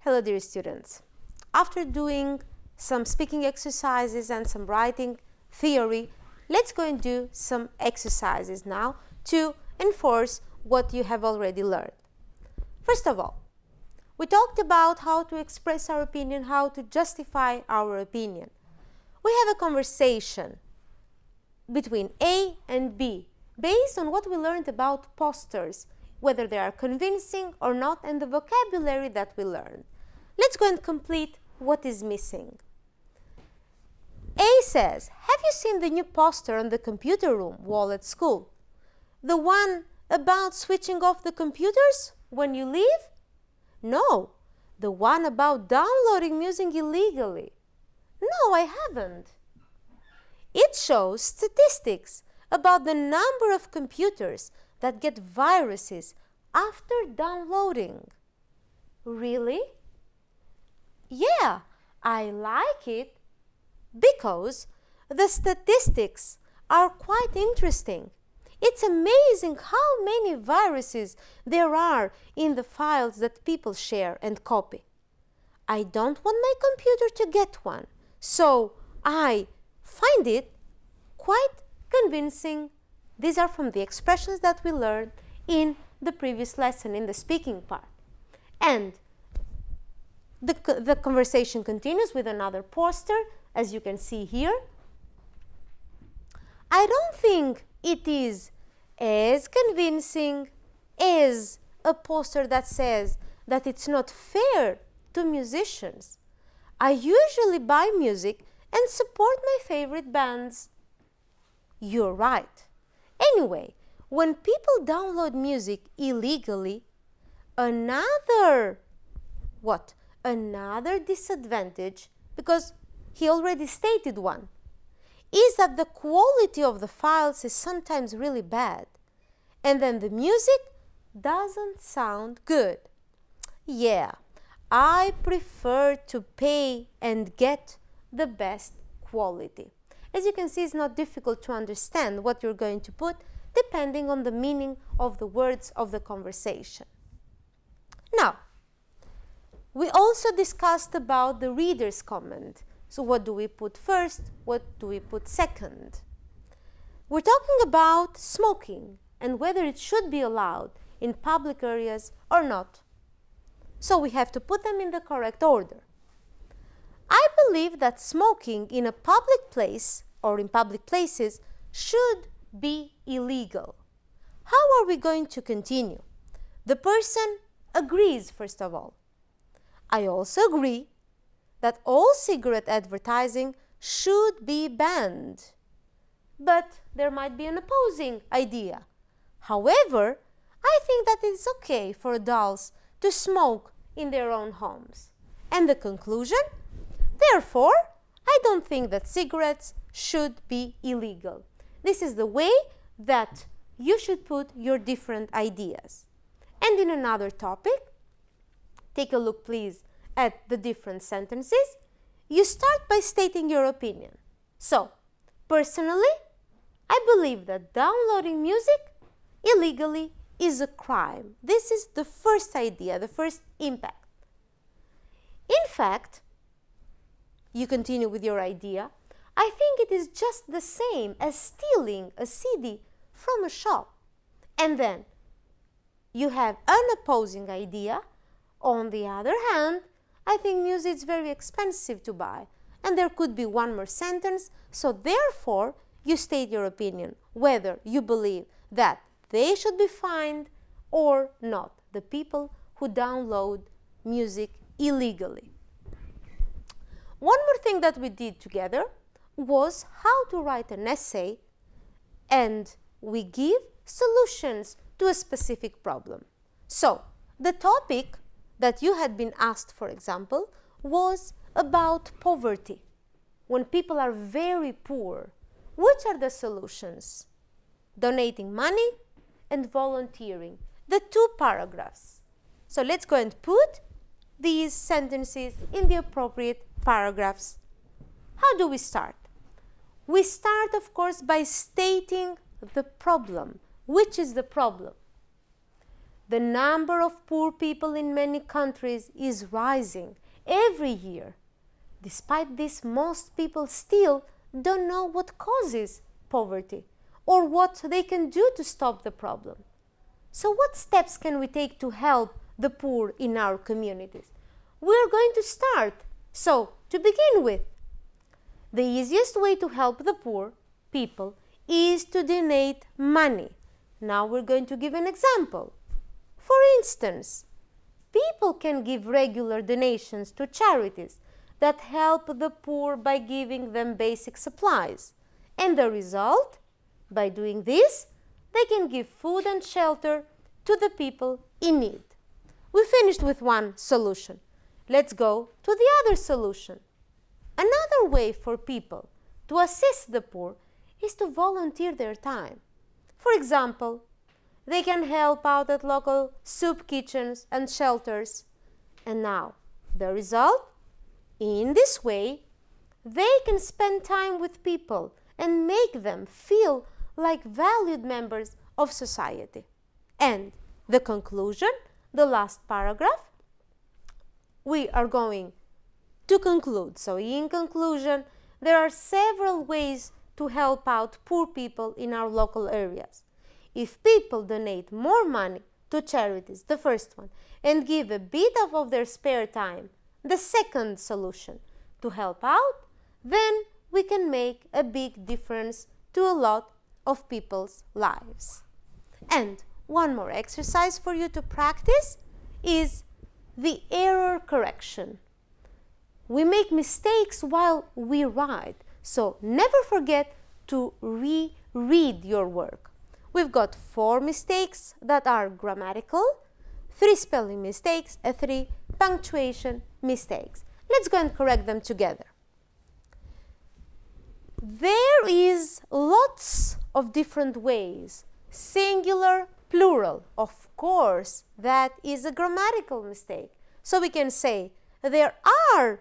Hello dear students. After doing some speaking exercises and some writing theory, let's go and do some exercises now to enforce what you have already learned. First of all, we talked about how to express our opinion, how to justify our opinion. We have a conversation between A and B based on what we learned about posters, whether they are convincing or not, and the vocabulary that we learned. Let's go and complete what is missing. A says, have you seen the new poster on the computer room wall at school? The one about switching off the computers when you leave? No, the one about downloading music illegally. No, I haven't. It shows statistics about the number of computers that get viruses after downloading. Really? Yeah, I like it because the statistics are quite interesting. It's amazing how many viruses there are in the files that people share and copy. I don't want my computer to get one, so I find it quite convincing. These are from the expressions that we learned in the previous lesson, in the speaking part. And the conversation continues with another poster, as you can see here. I don't think it is as convincing as a poster that says that it's not fair to musicians. I usually buy music and support my favorite bands. You're right. Anyway, when people download music illegally, another disadvantage, because he already stated one, is that the quality of the files is sometimes really bad, and then the music doesn't sound good. Yeah, I prefer to pay and get the best quality. As you can see, it's not difficult to understand what you're going to put depending on the meaning of the words of the conversation. Now, we also discussed about the reader's comment. So what do we put first? What do we put second? We're talking about smoking and whether it should be allowed in public areas or not. So we have to put them in the correct order. I believe that smoking in a public place or in public places should be illegal. How are we going to continue? The person agrees, first of all. I also agree that all cigarette advertising should be banned. But there might be an opposing idea. However, I think that it's okay for adults to smoke in their own homes. And the conclusion? Therefore, I don't think that cigarettes should be illegal. This is the way that you should put your different ideas. And in another topic, take a look please at the different sentences. You start by stating your opinion. So, personally, I believe that downloading music illegally is a crime. This is the first idea, the first impact. In fact, you continue with your idea, I think it is just the same as stealing a CD from a shop. And then you have an opposing idea. On the other hand, I think music is very expensive to buy. And there could be one more sentence. So therefore, you state your opinion, whether you believe that they should be fined or not, the people who download music illegally. One more thing that we did together was how to write an essay, and we give solutions to a specific problem. So, the topic that you had been asked, for example, was about poverty. When people are very poor, which are the solutions? Donating money and volunteering, the two paragraphs. So let's go and put these sentences in the appropriate paragraphs. How do we start? We start, of course, by stating the problem. Which is the problem? The number of poor people in many countries is rising every year. Despite this, most people still don't know what causes poverty or what they can do to stop the problem. So what steps can we take to help the poor in our communities? We're going to start. So, to begin with, the easiest way to help the poor people is to donate money. Now we're going to give an example. For instance, people can give regular donations to charities that help the poor by giving them basic supplies. And the result, by doing this, they can give food and shelter to the people in need. We finished with one solution. Let's go to the other solution. Another way for people to assist the poor is to volunteer their time. For example, they can help out at local soup kitchens and shelters. And now, the result? In this way, they can spend time with people and make them feel like valued members of society. And the conclusion, the last paragraph, we are going to conclude. So in conclusion, there are several ways to help out poor people in our local areas. If people donate more money to charities, the first one, and give a bit of their spare time, the second solution, to help out, then we can make a big difference to a lot of people's lives. And one more exercise for you to practice is the error correction. We make mistakes while we write, so never forget to reread your work. We've got 4 mistakes that are grammatical, 3 spelling mistakes, and 3 punctuation mistakes. Let's go and correct them together. There is lots of different ways, singular, plural. Of course, that is a grammatical mistake. So we can say there are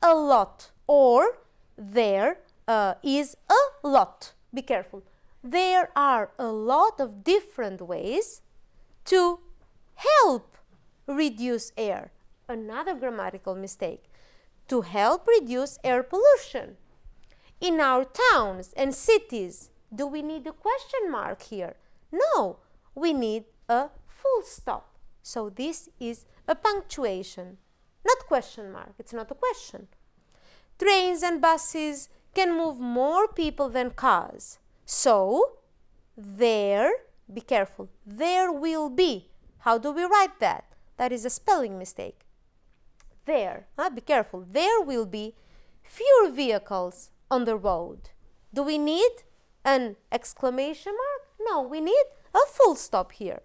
a lot or there is a lot. Be careful. There are a lot of different ways to help reduce air. Another grammatical mistake. To help reduce air pollution. In our towns and cities, do we need a question mark here? No, we need a full stop. So this is a punctuation, not question mark. It's not a question. Trains and buses can move more people than cars. So there, be careful, there will be. How do we write that? That is a spelling mistake. There, be careful, there will be fewer vehicles on the road. Do we need an exclamation mark? No, we need a full stop here.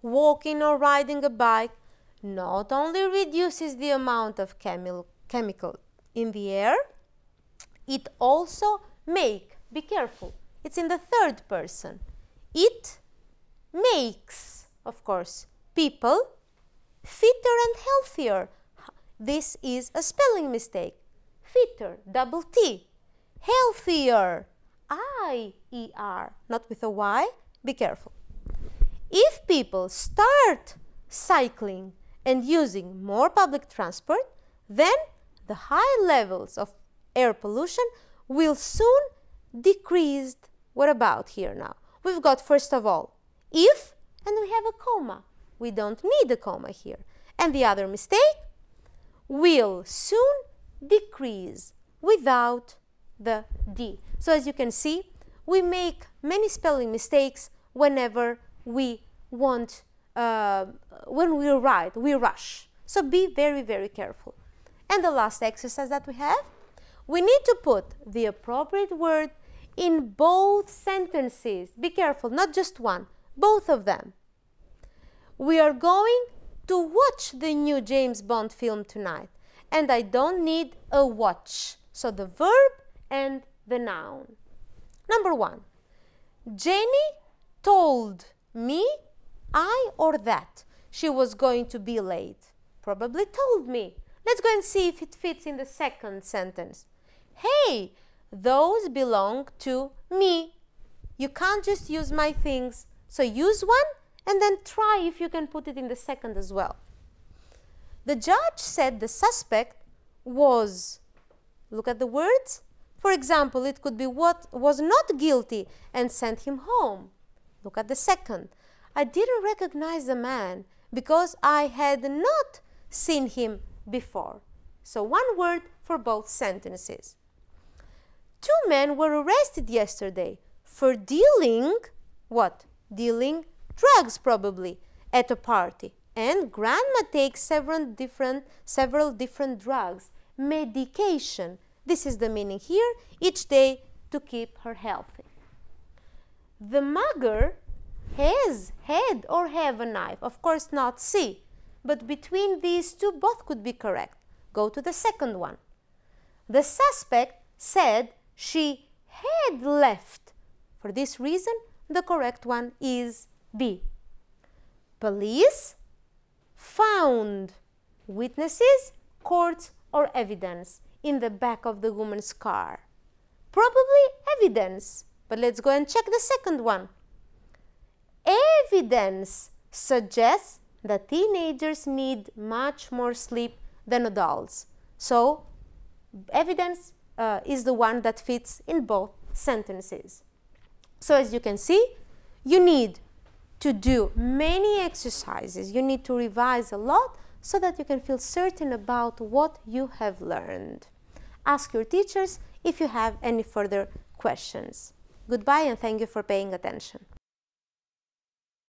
Walking or riding a bike not only reduces the amount of chemical in the air, it also be careful, it's in the third person. It makes, of course, people fitter and healthier. This is a spelling mistake. Fitter, double T. Healthier, I-E-R, not with a Y. Be careful. If people start cycling and using more public transport, then the high levels of air pollution will soon decrease. What about here now? We've got, first of all, if, and we have a comma. We don't need a comma here. And the other mistake, will soon decrease without the D. So as you can see, we make many spelling mistakes whenever we want, when we write, we rush. So be very, very careful. And the last exercise that we have, we need to put the appropriate word in both sentences. Be careful, not just one, both of them. We are going to watch the new James Bond film tonight, and I don't need a watch. So the verb and the noun. Number 1, Jenny told me I or that she was going to be late. Probably told me. Let's go and see if it fits in the second sentence. Hey, those belong to me. You can't just use my things. So use one and then try if you can put it in the second as well. The judge said the suspect was, look at the words. For example, it could be what was not guilty and sent him home. Look at the second. I didn't recognize the man because I had not seen him before. So one word for both sentences. 2 men were arrested yesterday for dealing, what? Dealing drugs probably at a party. And grandma takes several different drugs, medication. This is the meaning here, each day to keep her healthy. The mugger has had or have a knife. Of course not C, but between these two both could be correct. Go to the second one. The suspect said she had left. For this reason, the correct one is B. Police found witnesses, cords, or evidence in the back of the woman's car. Probably evidence, but let's go and check the second one. Evidence suggests that teenagers need much more sleep than adults. So, evidence is the one that fits in both sentences. So, as you can see, you need to do many exercises. You need to revise a lot so that you can feel certain about what you have learned. Ask your teachers if you have any further questions. Goodbye and thank you for paying attention.